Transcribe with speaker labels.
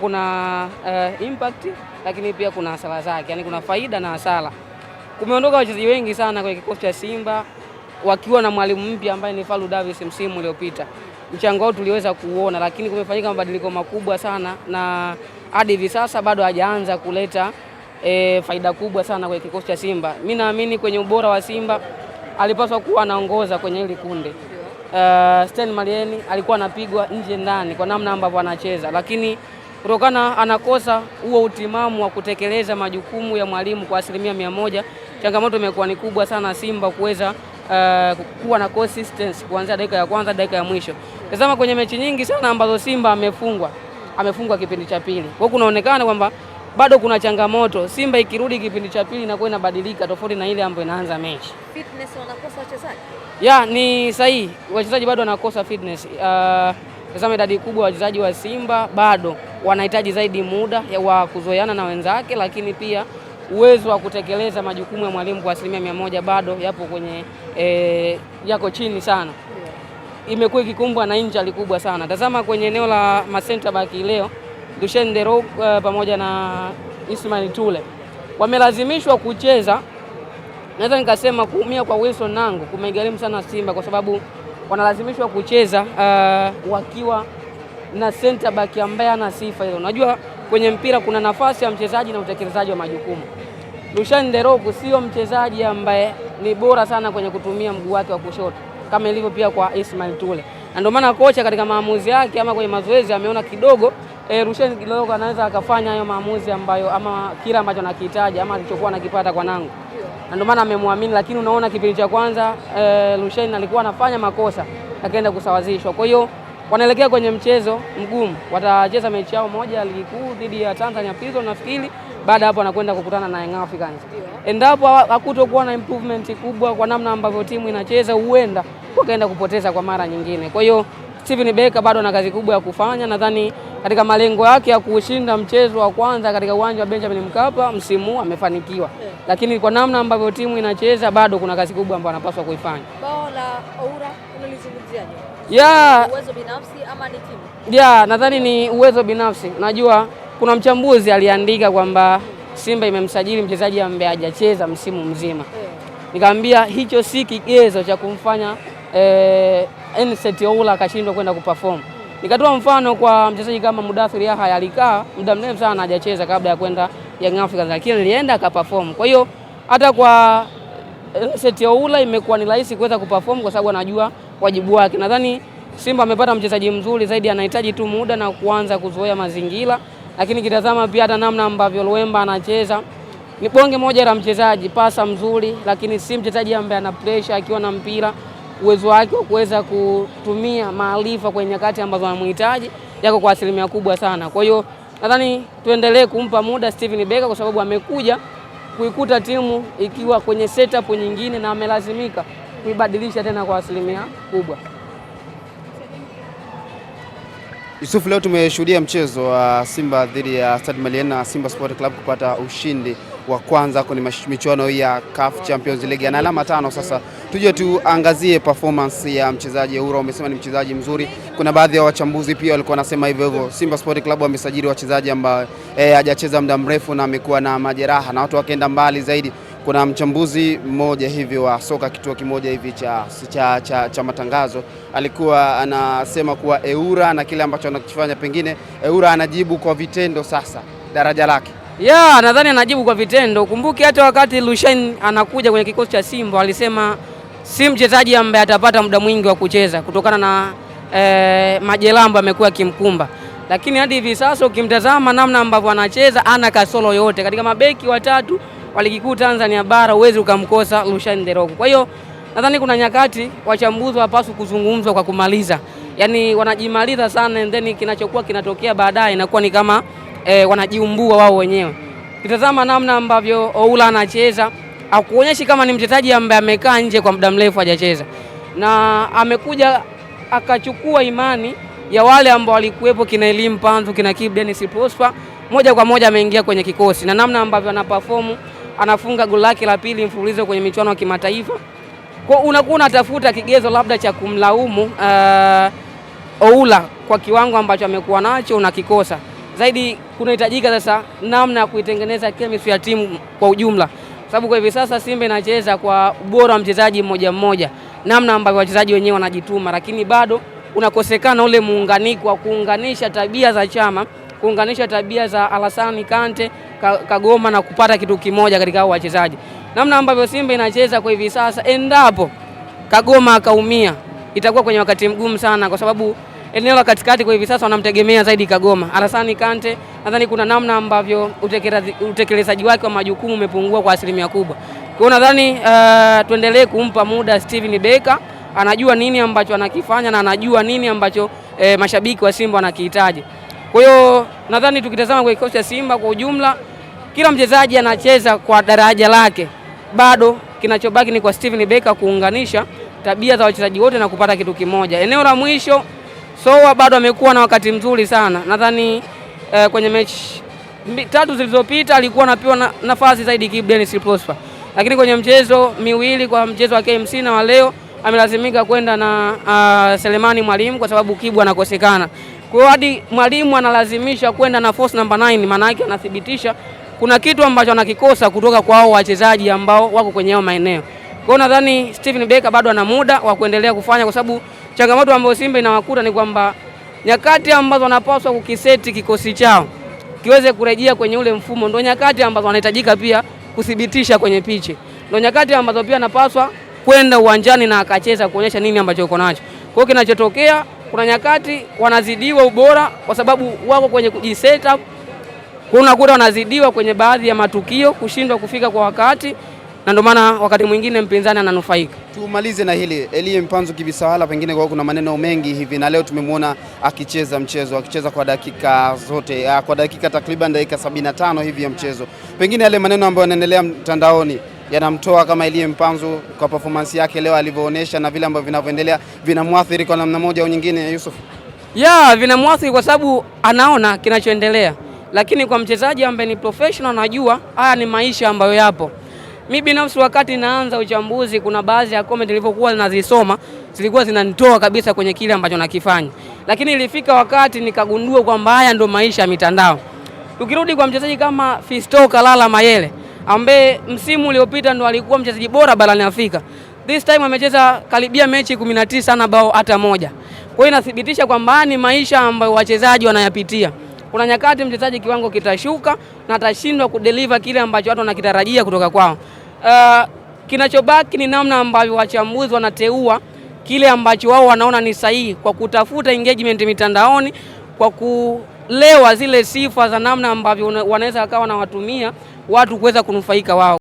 Speaker 1: Kuna impact lakini pia kuna hasara zake, yani kuna faida na hasara. Kumeondoka wachezaji wengi sana kwenye kikosi cha Simba wakiwa na mwalimu mpya ambaye ni Fadlu Davis msimu uliopita. Mchango wao tuliweza kuona, lakini kumefanyika mabadiliko makubwa sana na hadi hivi sasa bado hajaanza kuleta faida kubwa sana kwenye kikosi cha Simba. Mimi naamini kwenye ubora wa Simba alipaswa kuwa anaongoza kwenye hili kundi. Sten Malieni alikuwa anapigwa nje ndani kwa namna ambavyo anacheza, lakini kutokana anakosa huo utimamu wa kutekeleza majukumu ya mwalimu kwa 100%. Changamoto imekuwa ni kubwa sana Simba kuweza kuwa na consistency kuanzia dakika ya kwanza dakika ya mwisho. Tazama kwenye mechi nyingi sana ambazo Simba amefungwa kipindi cha pili. Kwa hiyo kunaonekana kwamba bado kuna changamoto. Simba ikirudi kipindi cha pili inakuwa inabadilika tofauti na ile ambayo inaanza mechi.
Speaker 2: Fitness wanakosa wachezaji?
Speaker 1: Ni sahihi. Wachezaji bado wanakosa fitness. Tazama idadi kubwa wachezaji wa Simba bado wanahitaji zaidi muda wa kuzoeana na wenzake, lakini pia uwezo wa kutekeleza majukumu ya mwalimu kwa 100% bado yapo kwenye yako chini sana. Imekuwa ikikumbwa na injury kubwa sana. Tazama kwenye eneo la center back leo, Lucien Dero pamoja na Ismail Tule wamelazimishwa kucheza. Naweza nikasema kuumia kwa Wilson Nangu kumegharimu sana Simba kwa sababu wanalazimishwa kucheza wakiwa na center back ambaye ana sifa hizo. Unajua kwenye mpira kuna nafasi ya mchezaji na utekelezaji wa majukumu. Lucien Dero sio mchezaji ambaye ni bora sana kwenye kutumia mguu wake wa kushoto kama ilivyo pia kwa Ismail Tule. Na ndio maana kocha katika maamuzi yake ama kwenye mazoezi ameona kidogo Lucien Dero anaweza akafanya hayo maamuzi ambayo ama kila ambacho anakihitaji ama alichokuwa anakipata kwa Nangu. Na ndio maana amemwamini, lakini unaona kipindi cha kwanza Lucien alikuwa anafanya makosa akaenda kusawazishwa. Kwa hiyo wanaelekea kwenye mchezo mgumu. Watacheza mechi yao moja ya ligi kuu dhidi ya Tanzania Prison nafikiri. Baada hapo anakwenda kukutana na Young Africans. Endapo hakutokuwa na improvement kubwa kwa namna ambavyo timu inacheza, huenda wakaenda kupoteza kwa mara nyingine. Kwa hiyo Steven Becker bado ana kazi kubwa ya kufanya. Nadhani katika malengo yake ya kushinda mchezo wa kwanza katika uwanja wa Benjamin Mkapa msimu amefanikiwa. Lakini kwa namna ambavyo timu inacheza bado kuna kazi kubwa ambayo anapaswa kuifanya.
Speaker 2: Bao la Oura unalizungumziaje? Uwezo binafsi ama ni timu?
Speaker 1: Nadhani ni uwezo binafsi. Najua kuna mchambuzi aliandika kwamba Simba imemsajili mchezaji ambaye hajacheza msimu mzima. Nikamwambia hicho si kigezo cha kumfanya Enseti Oula akashindwa kwenda kuperform. Nikatoa mfano kwa mchezaji kama Mudathir Yahya, alikaa muda mrefu sana hajacheza kabla ya kwenda Young Africans, lakini alienda akaperform. Kwa hiyo hata kwa Enseti Oula imekuwa ni rahisi kuweza kuperform kwa sababu anajua wajibu wake. Nadhani Simba amepata mchezaji mzuri zaidi, anahitaji tu muda na kuanza kuzoea mazingira. Lakini kitazama pia hata namna ambavyo Luemba anacheza, ni bonge moja la mchezaji, pasa mzuri, lakini si mchezaji ambaye ana pressure akiwa na mpira. Uwezo wake wa kuweza kutumia maarifa kwenye nyakati ambazo anamhitaji yako kwa 100% kubwa sana. Kwa hiyo nadhani tuendelee kumpa muda Steven Becker kwa sababu amekuja kuikuta timu ikiwa kwenye setup nyingine na amelazimika kuibadilisha tena kwa 100% kubwa.
Speaker 3: Yusuf, leo tumeshuhudia mchezo wa Simba dhidi ya Stade Malien na Simba Sport Club kupata ushindi wa kwanza kwenye michuano ya CAF Champions League na alama 5 sasa. Tuje tuangazie performance ya mchezaji Oura. Umesema ni mchezaji mzuri. Kuna baadhi ya wachambuzi pia walikuwa wanasema hivyo hivyo. Simba Sport Club wamesajili wachezaji ambao hajacheza muda mrefu na amekuwa na majeraha na watu wakaenda mbali zaidi. Kuna mchambuzi mmoja hivi wa soka kituo kimoja hivi cha matangazo alikuwa anasema kuwa Oura na kile ambacho anakifanya pengine Oura anajibu kwa vitendo sasa daraja lake.
Speaker 1: Nadhani anajibu kwa vitendo. Kumbuki hata wakati Lucien anakuja kwenye kikosi cha Simba alisema si mchezaji ambaye atapata muda mwingi wa kucheza kutokana na majelambo amekuwa kimkumba. Lakini hadi hivi sasa ukimtazama namna ambavyo anacheza ana kasoro yote. Katika mabeki watatu wa ligi kuu Tanzania bara uwezi ukamkosa Lucien Dero. Kwa hiyo nadhani kuna nyakati wachambuzi wapaswa kuzungumzwa kwa kumaliza. Yaani wanajimaliza sana and then kinachokuwa kinatokea baadaye inakuwa ni kama wanajiumbua wao wenyewe. Kitazama namna ambavyo Oula anacheza, akuonyeshi kama ni mchezaji ambaye amekaa nje kwa muda mrefu hajacheza. Na amekuja akachukua imani ya wale ambao walikuwepo kina Elim Panzu, kina Kibu Denis Prosper, moja kwa moja ameingia kwenye kikosi. Na namna ambavyo anaperform, anafunga goli lake la pili mfululizo kwenye michuano ya kimataifa. Kwa unakuwa unatafuta kigezo labda cha kumlaumu Oula kwa kiwango ambacho amekuwa nacho unakikosa. zaidi kunahitajika sasa namna ya kuitengeneza chemistry ya timu kwa ujumla, sababu kwa hivi sasa Simba inacheza kwa ubora wa mchezaji mmoja mmoja, namna ambavyo wachezaji wenyewe wanajituma, lakini bado unakosekana ule muunganiko wa kuunganisha tabia za Chama, kuunganisha tabia za Alassane Kante, Kagoma na kupata kitu kimoja katika hao wachezaji. Namna ambavyo Simba inacheza kwa hivi sasa, endapo Kagoma akaumia, itakuwa kwenye wakati mgumu sana, kwa sababu eneo la katikati kwa hivi sasa wanamtegemea zaidi Kagoma. Alassane Kante nadhani kuna namna ambavyo utekelezaji wake wa majukumu umepungua kwa asilimia kubwa. Kwa hiyo nadhani tuendelee kumpa muda Steven Becker, anajua nini ambacho anakifanya na anajua nini ambacho mashabiki wa Simba wanakihitaji. Kwa hiyo nadhani tukitazama kwa kikosi cha Simba kwa ujumla, kila mchezaji anacheza kwa daraja lake. Bado kinachobaki ni kwa Steven Becker kuunganisha tabia za wachezaji wote na kupata kitu kimoja. Eneo la mwisho, Soa bado amekuwa na wakati mzuri sana. Nadhani kwenye mechi 3 zilizopita alikuwa anapewa nafasi zaidi Kibu Denis Prosper. Lakini kwenye mchezo miwili, kwa mchezo wa KMC na wa leo, amelazimika kwenda na Selemani Mwalimu kwa sababu Kibu anakosekana. Kwa hiyo hadi Mwalimu analazimisha kwenda na force number 9, maana yake anathibitisha kuna kitu ambacho anakikosa kutoka kwa hao wachezaji ambao wako kwenye hao maeneo. Kwa hiyo nadhani Steven Becker bado ana muda wa kuendelea kufanya, kwa sababu changamoto ambayo Simba inawakuta ni kwamba nyakati ambazo wanapaswa kukiseti kikosi chao kiweze kurejea kwenye ule mfumo, ndio nyakati ambazo wanahitajika pia kuthibitisha kwenye pichi. Ndio nyakati ambazo pia anapaswa kwenda uwanjani na akacheza kuonyesha nini ambacho uko nacho. Kwa hiyo kinachotokea, kuna nyakati wanazidiwa ubora kwa sababu wako kwenye kujiset up. Kuna wanazidiwa kwenye baadhi ya matukio, kushindwa kufika kwa wakati, na ndio maana wakati mwingine mpinzani ananufaika.
Speaker 3: Tumalize na hili Elie Mpanzu Kibisawala, pengine kwa kuna maneno mengi hivi, na leo tumemwona akicheza kwa dakika zote, kwa dakika takriban dakika 75 hivi ya mchezo. Pengine yale maneno ambayo yanaendelea mtandaoni yanamtoa kama Elie Mpanzu kwa performance yake leo alivyoonyesha, na vile ambavyo vinavyoendelea vinamwathiri kwa namna moja au nyingine, Yusuf?
Speaker 1: Vinamwathiri kwa sababu anaona kinachoendelea, lakini kwa mchezaji ambaye ni professional anajua haya ni maisha ambayo yapo. Mimi binafsi wakati naanza uchambuzi, kuna baadhi ya comment nilivyokuwa nazisoma zilikuwa zinanitoa kabisa kwenye kile ambacho nakifanya, lakini ilifika wakati nikagundua kwamba haya ndio maisha ya mitandao. Tukirudi kwa mchezaji kama Fiston Kalala Mayele ambaye msimu uliopita ndo alikuwa mchezaji bora barani Afrika, this time amecheza karibia mechi 19 na bao hata moja. Kwa hiyo inathibitisha kwamba ni maisha ambayo wachezaji wanayapitia. Kuna nyakati mchezaji kiwango kitashuka na atashindwa kudeliver kile ambacho watu wanakitarajia kutoka kwao. Kinachobaki ni namna ambavyo wachambuzi wanateua kile ambacho wao wanaona ni sahihi kwa kutafuta engagement mitandaoni, kwa kulewa zile sifa za namna ambavyo wanaweza akawa na watumia watu kuweza kunufaika wao.